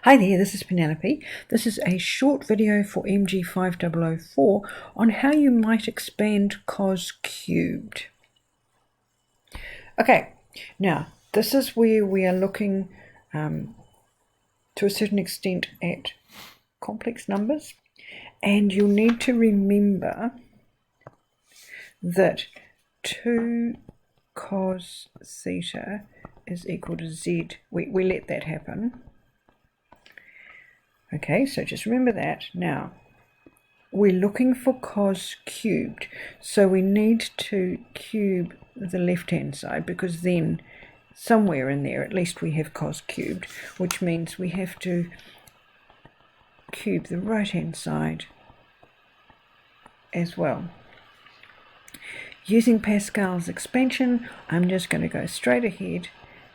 Hi there, this is Penelope. This is a short video for MG5004 on how you might expand cos cubed. Okay, now this is where we are looking to a certain extent at complex numbers, and you'll need to remember that 2 cos theta is equal to z. We let that happen. Okay, so just remember that. Now, we're looking for cos cubed, so we need to cube the left-hand side, because then somewhere in there at least we have cos cubed, which means we have to cube the right-hand side as well. Using Pascal's expansion, I'm just going to go straight ahead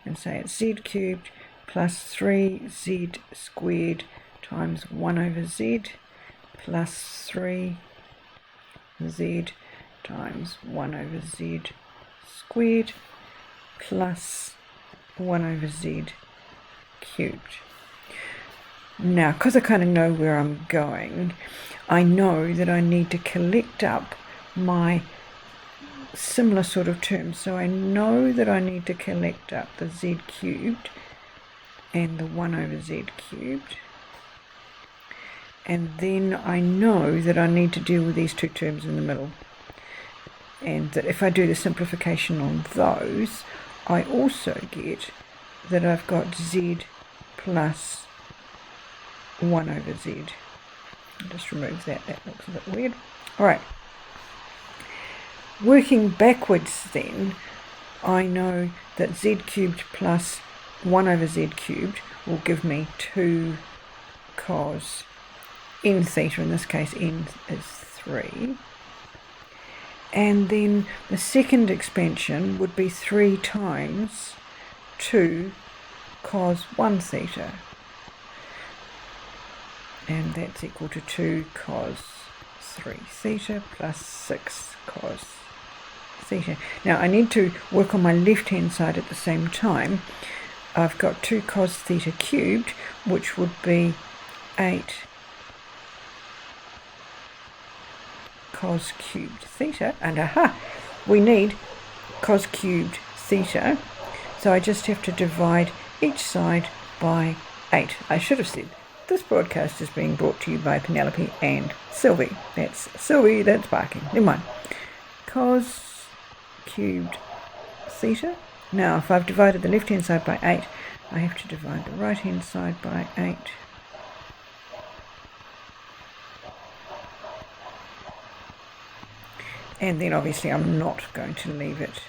and say it's z cubed plus 3z squared times 1 over z plus 3z times 1 over z squared plus 1 over z cubed. Now, because I kind of know where I'm going, I know that I need to collect up my similar sort of terms. So I know that I need to collect up the z cubed and the 1 over z cubed. And then I know that I need to deal with these two terms in the middle. And that if I do the simplification on those, I also get that I've got z plus 1 over z. I'll just remove that, that looks a bit weird. Alright. Working backwards then, I know that z cubed plus 1 over z cubed will give me 2 cos n theta. In this case n is 3, and then the second expansion would be 3 times 2 cos 1 theta, and that's equal to 2 cos 3 theta plus 6 cos theta. Now I need to work on my left hand side at the same time. I've got 2 cos theta cubed, which would be 8 cos cubed theta, and we need cos cubed theta, so I just have to divide each side by 8. I should have said this broadcast is being brought to you by Penelope and Sylvie. That's Sylvie that's barking. Never mind. Cos cubed theta. Now if I've divided the left hand side by 8, I have to divide the right hand side by 8. And then obviously I'm not going to leave it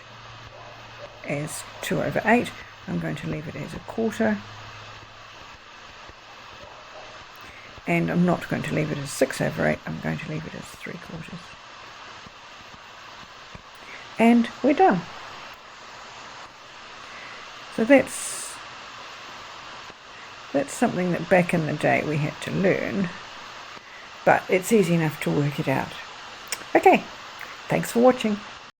as 2 over 8. I'm going to leave it as a quarter. And I'm not going to leave it as 6 over 8. I'm going to leave it as 3 quarters. And we're done. So that's something that back in the day we had to learn. But it's easy enough to work it out. Okay. Thanks for watching.